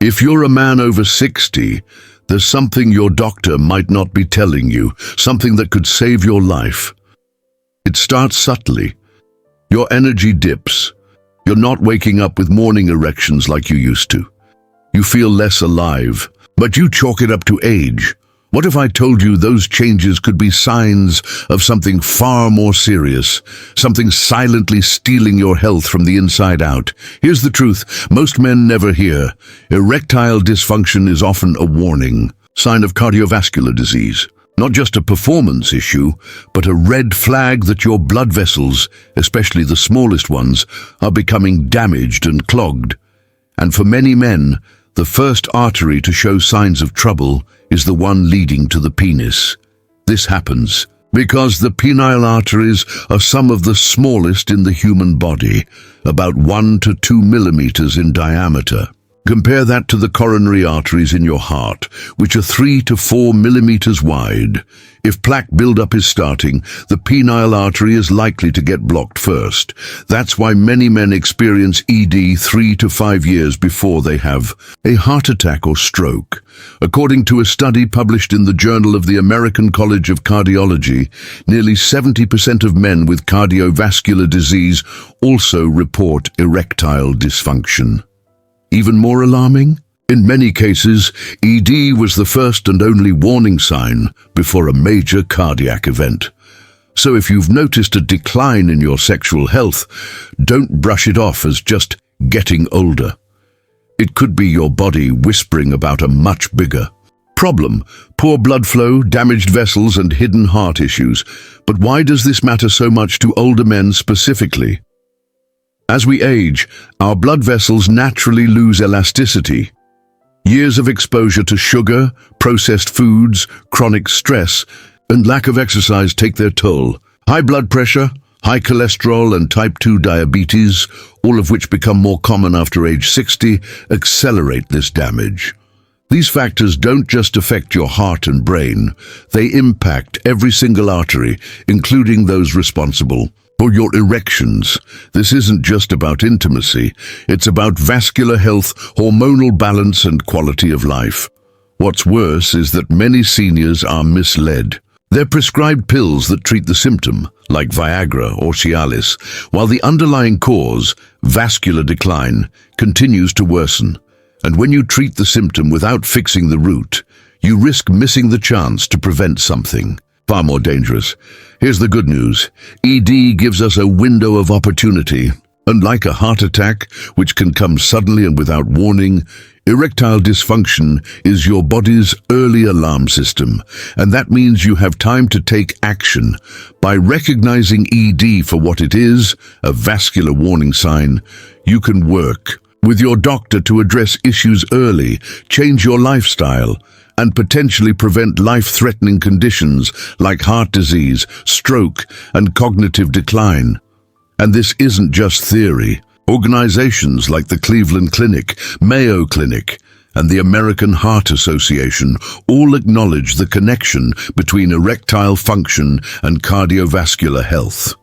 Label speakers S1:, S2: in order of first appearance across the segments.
S1: If you're a man over 60, there's something your doctor might not be telling you, something that could save your life. It starts subtly. Your energy dips. You're not waking up with morning erections like you used to. You feel less alive, but you chalk it up to age. What if I told you those changes could be signs of something far more serious, something silently stealing your health from the inside out? Here's the truth most men never hear. Erectile dysfunction is often a warning sign of cardiovascular disease. Not just a performance issue, but a red flag that your blood vessels, especially the smallest ones, are becoming damaged and clogged. And for many men, the first artery to show signs of trouble is the one leading to the penis. This happens because the penile arteries are some of the smallest in the human body, about 1 to 2 millimeters in diameter. Compare that to the coronary arteries in your heart, which are 3 to 4 millimeters wide. If plaque buildup is starting, the penile artery is likely to get blocked first. That's why many men experience ED 3 to 5 years before they have a heart attack or stroke. According to a study published in the Journal of the American College of Cardiology, nearly 70% of men with cardiovascular disease also report erectile dysfunction. Even more alarming? In many cases, ED was the first and only warning sign before a major cardiac event. So if you've noticed a decline in your sexual health, don't brush it off as just getting older. It could be your body whispering about a much bigger problem: poor blood flow, damaged vessels, and hidden heart issues. But why does this matter so much to older men specifically? As we age, our blood vessels naturally lose elasticity. Years of exposure to sugar, processed foods, chronic stress, and lack of exercise take their toll. High blood pressure, high cholesterol, and type 2 diabetes, all of which become more common after age 60, accelerate this damage. These factors don't just affect your heart and brain, they impact every single artery, including those responsible for your erections. This isn't just about intimacy, it's about vascular health, hormonal balance, and quality of life. What's worse is that many seniors are misled. They're prescribed pills that treat the symptom, like Viagra or Cialis, while the underlying cause, vascular decline, continues to worsen. And when you treat the symptom without fixing the root, you risk missing the chance to prevent something far more dangerous. Here's the good news. ED gives us a window of opportunity. Unlike a heart attack, which can come suddenly and without warning, erectile dysfunction is your body's early alarm system, and that means you have time to take action. By recognizing ED for what it is, a vascular warning sign, you can work with your doctor to address issues early, change your lifestyle, and potentially prevent life-threatening conditions like heart disease, stroke, and cognitive decline. And this isn't just theory. Organizations like the Cleveland Clinic, Mayo Clinic, and the American Heart Association all acknowledge the connection between erectile function and cardiovascular health.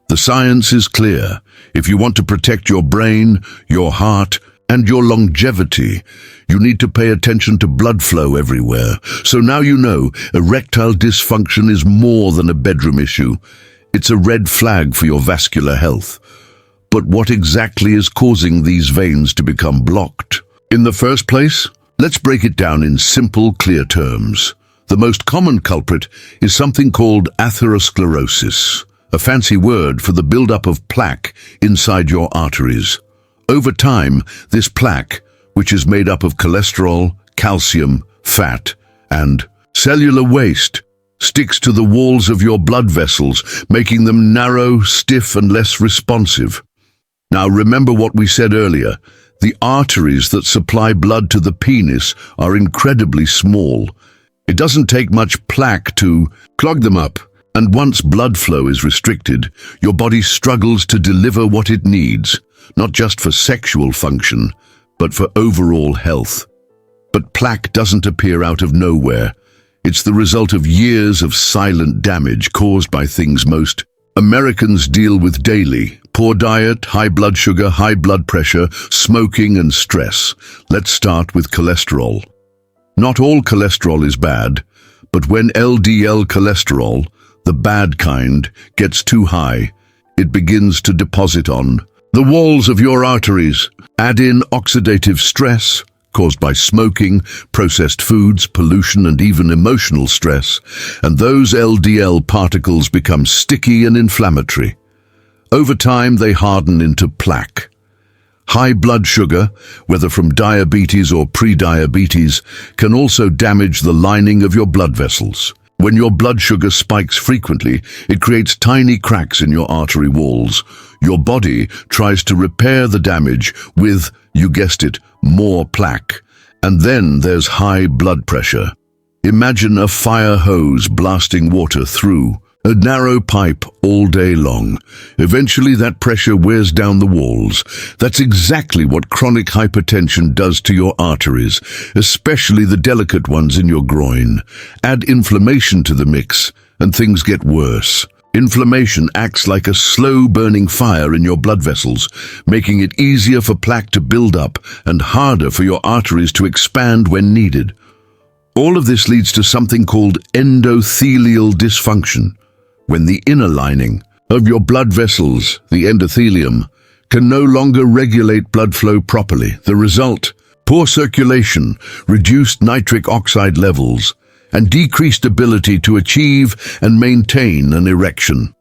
S1: The science is clear. If you want to protect your brain, your heart, and your longevity, you need to pay attention to blood flow everywhere. So now you know, erectile dysfunction is more than a bedroom issue. It's a red flag for your vascular health. But what exactly is causing these veins to become blocked? In the first place, let's break it down in simple, clear terms. The most common culprit is something called atherosclerosis, a fancy word for the buildup of plaque inside your arteries. Over time, this plaque, which is made up of cholesterol, calcium, fat, and cellular waste, sticks to the walls of your blood vessels, making them narrow, stiff, and less responsive. Now remember what we said earlier. The arteries that supply blood to the penis are incredibly small. It doesn't take much plaque to clog them up. And once blood flow is restricted, your body struggles to deliver what it needs, not just for sexual function, but for overall health. But plaque doesn't appear out of nowhere. It's the result of years of silent damage caused by things most Americans deal with daily: poor diet, high blood sugar, high blood pressure, smoking and stress. Let's start with cholesterol. Not all cholesterol is bad, but when LDL cholesterol, the bad kind, gets too high, it begins to deposit on the walls of your arteries. Add in oxidative stress caused by smoking, processed foods, pollution, and even emotional stress, and those LDL particles become sticky and inflammatory. Over time, they harden into plaque. High blood sugar, whether from diabetes or pre-diabetes, can also damage the lining of your blood vessels. When your blood sugar spikes frequently, it creates tiny cracks in your artery walls. Your body tries to repair the damage with, you guessed it, more plaque. And then there's high blood pressure. Imagine a fire hose blasting water through a narrow pipe all day long. Eventually that pressure wears down the walls. That's exactly what chronic hypertension does to your arteries, especially the delicate ones in your groin. Add inflammation to the mix, and things get worse. Inflammation acts like a slow-burning fire in your blood vessels, making it easier for plaque to build up and harder for your arteries to expand when needed. All of this leads to something called endothelial dysfunction, when the inner lining of your blood vessels, the endothelium, can no longer regulate blood flow properly. The result: poor circulation, reduced nitric oxide levels, and decreased ability to achieve and maintain an erection.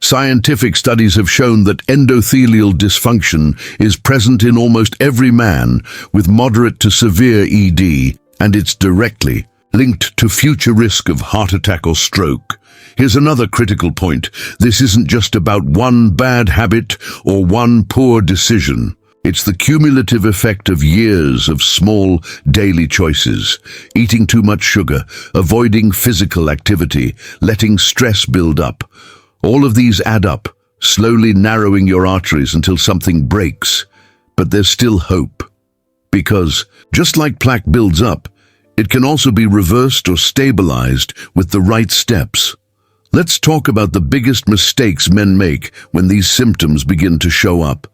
S1: Scientific studies have shown that endothelial dysfunction is present in almost every man with moderate to severe ED, and it's directly linked to future risk of heart attack or stroke. Here's another critical point. This isn't just about one bad habit or one poor decision. It's the cumulative effect of years of small daily choices: eating too much sugar, avoiding physical activity, letting stress build up. All of these add up, slowly narrowing your arteries until something breaks. But there's still hope. Because, just like plaque builds up, it can also be reversed or stabilized with the right steps. Let's talk about the biggest mistakes men make when these symptoms begin to show up,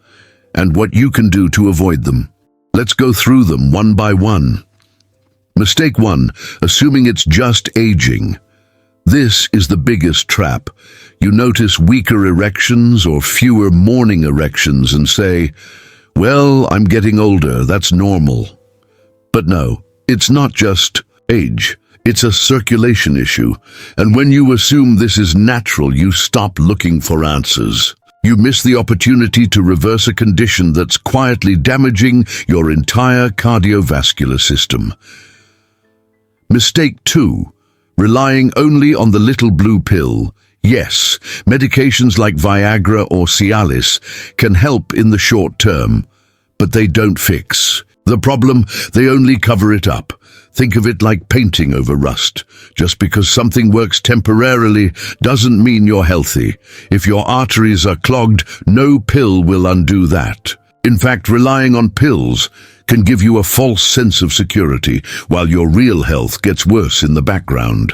S1: and what you can do to avoid them. Let's go through them one by one. Mistake 1, assuming it's just aging. This is the biggest trap. You notice weaker erections or fewer morning erections and say, "Well, I'm getting older, that's normal." But no, it's not just age. It's a circulation issue, and when you assume this is natural, you stop looking for answers. You miss the opportunity to reverse a condition that's quietly damaging your entire cardiovascular system. Mistake 2, relying only on the little blue pill. Yes, medications like Viagra or Cialis can help in the short term, but they don't fix the problem. They only cover it up. Think of it like painting over rust. Just because something works temporarily doesn't mean you're healthy. If your arteries are clogged, no pill will undo that. In fact, relying on pills can give you a false sense of security, while your real health gets worse in the background.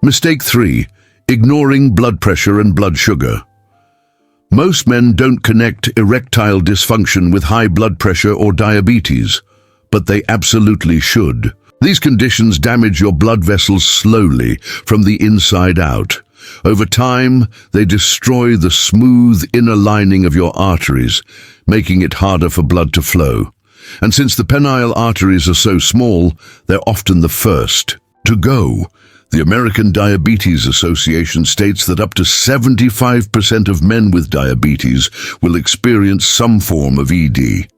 S1: Mistake 3, ignoring blood pressure and blood sugar. Most men don't connect erectile dysfunction with high blood pressure or diabetes, but they absolutely should. These conditions damage your blood vessels slowly from the inside out. Over time, they destroy the smooth inner lining of your arteries, making it harder for blood to flow. And since the penile arteries are so small, they're often the first to go. The American Diabetes Association states that up to 75% of men with diabetes will experience some form of ED.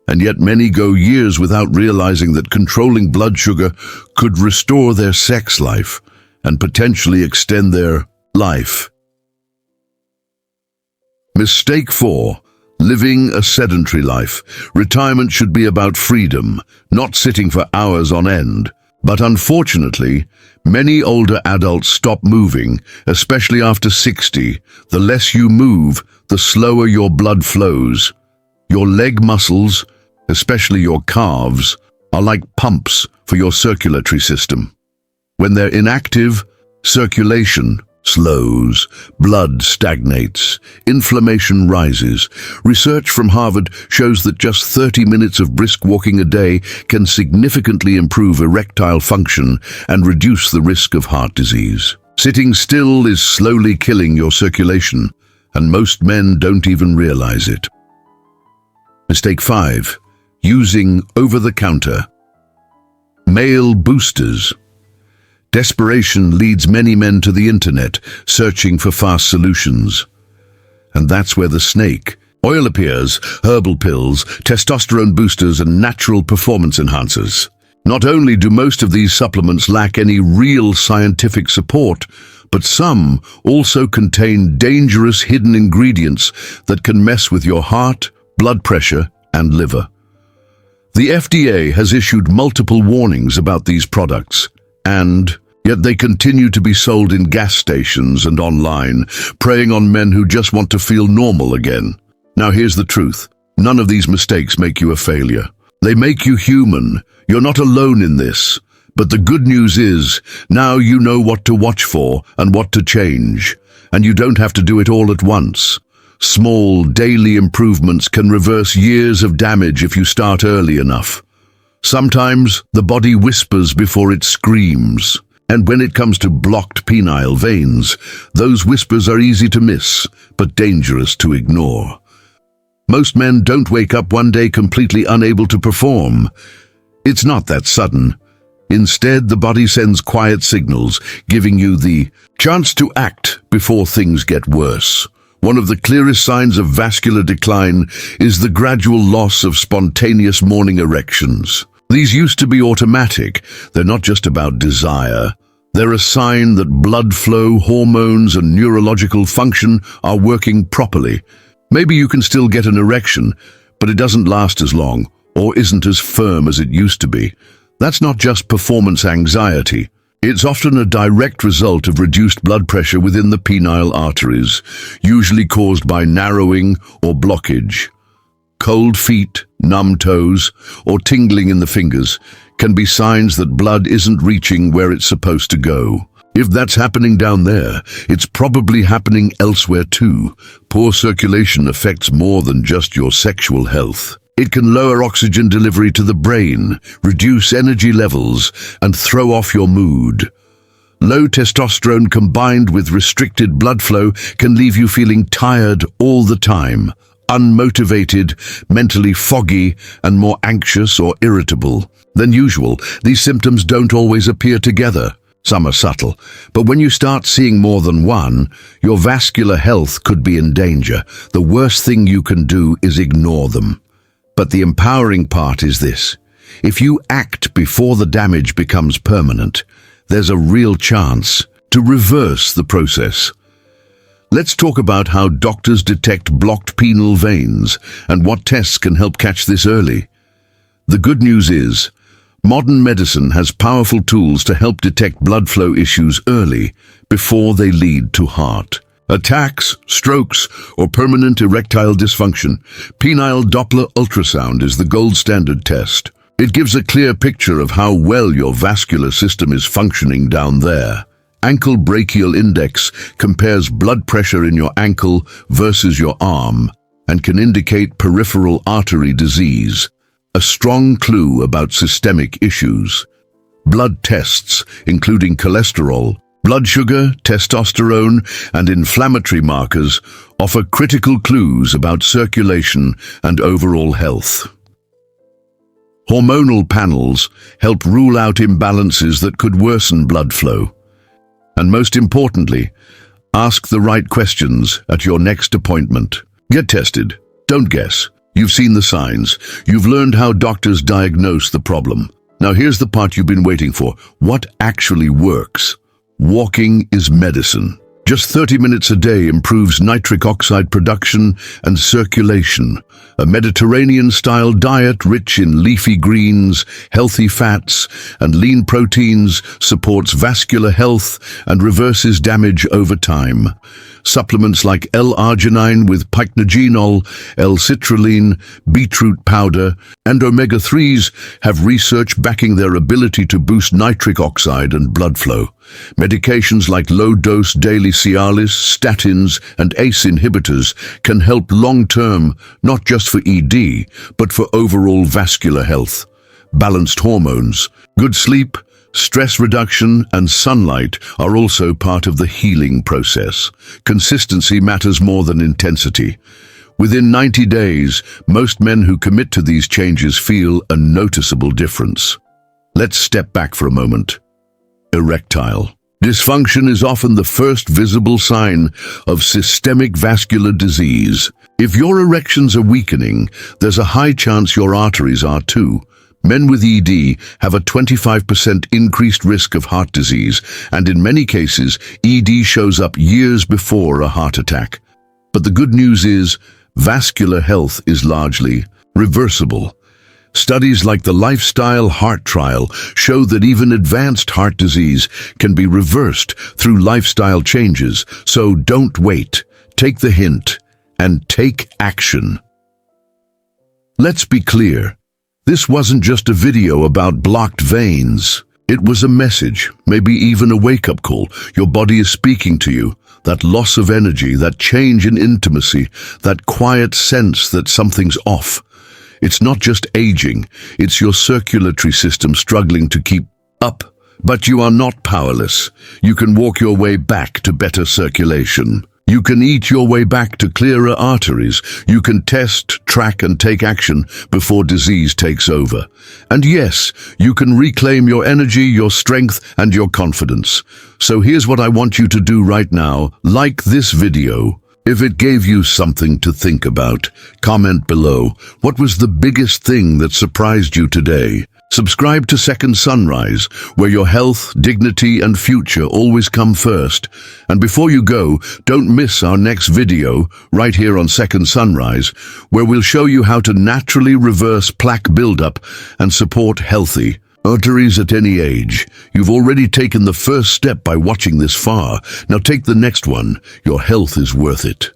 S1: And yet many go years without realizing that controlling blood sugar could restore their sex life and potentially extend their life. Mistake 4, living a sedentary life. Retirement should be about freedom, not sitting for hours on end. But unfortunately, many older adults stop moving, especially after 60. The less you move, the slower your blood flows. Your leg muscles, especially your calves, are like pumps for your circulatory system. When they're inactive, circulation slows, blood stagnates, inflammation rises. Research from Harvard shows that just 30 minutes of brisk walking a day can significantly improve erectile function and reduce the risk of heart disease. Sitting still is slowly killing your circulation, and most men don't even realize it. Mistake 5. Using over-the-counter. Male boosters. Desperation leads many men to the internet, searching for fast solutions. And that's where the snake oil appears: herbal pills, testosterone boosters, and natural performance enhancers. Not only do most of these supplements lack any real scientific support, but some also contain dangerous hidden ingredients that can mess with your heart, blood pressure, and liver. The FDA has issued multiple warnings about these products, and yet they continue to be sold in gas stations and online, preying on men who just want to feel normal again. Now here's the truth. None of these mistakes make you a failure. They make you human. You're not alone in this. But the good news is, now you know what to watch for and what to change, and you don't have to do it all at once. Small, daily improvements can reverse years of damage if you start early enough. Sometimes the body whispers before it screams, and when it comes to blocked penile veins, those whispers are easy to miss, but dangerous to ignore. Most men don't wake up one day completely unable to perform. It's not that sudden. Instead, the body sends quiet signals, giving you the chance to act before things get worse. One of the clearest signs of vascular decline is the gradual loss of spontaneous morning erections. These used to be automatic. They're not just about desire. They're a sign that blood flow, hormones, and neurological function are working properly. Maybe you can still get an erection, but it doesn't last as long, or isn't as firm as it used to be. That's not just performance anxiety. It's often a direct result of reduced blood pressure within the penile arteries, usually caused by narrowing or blockage. Cold feet, numb toes, or tingling in the fingers can be signs that blood isn't reaching where it's supposed to go. If that's happening down there, it's probably happening elsewhere too. Poor circulation affects more than just your sexual health. It can lower oxygen delivery to the brain, reduce energy levels, and throw off your mood. Low testosterone combined with restricted blood flow can leave you feeling tired all the time, unmotivated, mentally foggy, and more anxious or irritable than usual. These symptoms don't always appear together. Some are subtle, but when you start seeing more than one, your vascular health could be in danger. The worst thing you can do is ignore them. But the empowering part is this: if you act before the damage becomes permanent, there's a real chance to reverse the process. Let's talk about how doctors detect blocked penile veins and what tests can help catch this early. The good news is, modern medicine has powerful tools to help detect blood flow issues early, before they lead to heart attacks, strokes, or permanent erectile dysfunction. Penile Doppler ultrasound is the gold standard test. It gives a clear picture of how well your vascular system is functioning down there. Ankle brachial index compares blood pressure in your ankle versus your arm and can indicate peripheral artery disease, a strong clue about systemic issues. Blood tests, including cholesterol, blood sugar, testosterone, and inflammatory markers, offer critical clues about circulation and overall health. Hormonal panels help rule out imbalances that could worsen blood flow. And most importantly, ask the right questions at your next appointment. Get tested. Don't guess. You've seen the signs. You've learned how doctors diagnose the problem. Now here's the part you've been waiting for. What actually works? Walking is medicine. Just 30 minutes a day improves nitric oxide production and circulation. A Mediterranean-style diet rich in leafy greens, healthy fats, and lean proteins supports vascular health and reverses damage over time. Supplements like L-arginine with pycnogenol, L-citrulline, beetroot powder, and omega-3s have research backing their ability to boost nitric oxide and blood flow. Medications like low-dose daily Cialis, statins, and ACE inhibitors can help long-term, not just for ED, but for overall vascular health. Balanced hormones, good sleep, stress reduction, and sunlight are also part of the healing process. Consistency matters more than intensity. Within 90 days, most men who commit to these changes feel a noticeable difference. Let's step back for a moment. Erectile dysfunction is often the first visible sign of systemic vascular disease. If your erections are weakening, there's a high chance your arteries are too. Men with ED have a 25% increased risk of heart disease, and in many cases, ED shows up years before a heart attack. But the good news is, vascular health is largely reversible. Studies like the Lifestyle Heart Trial show that even advanced heart disease can be reversed through lifestyle changes, so don't wait. Take the hint and take action. Let's be clear. This wasn't just a video about blocked veins. It was a message, maybe even a wake-up call. Your body is speaking to you. That loss of energy, that change in intimacy, that quiet sense that something's off. It's not just aging, it's your circulatory system struggling to keep up. But you are not powerless. You can walk your way back to better circulation. You can eat your way back to clearer arteries. You can test, track, and take action before disease takes over. And yes, you can reclaim your energy, your strength, and your confidence. So here's what I want you to do right now. Like this video. If it gave you something to think about, comment below. What was the biggest thing that surprised you today? Subscribe to Second Sunrise, where your health, dignity, and future always come first. And before you go, don't miss our next video, right here on Second Sunrise, where we'll show you how to naturally reverse plaque buildup and support healthy arteries at any age. You've already taken the first step by watching this far. Now take the next one. Your health is worth it.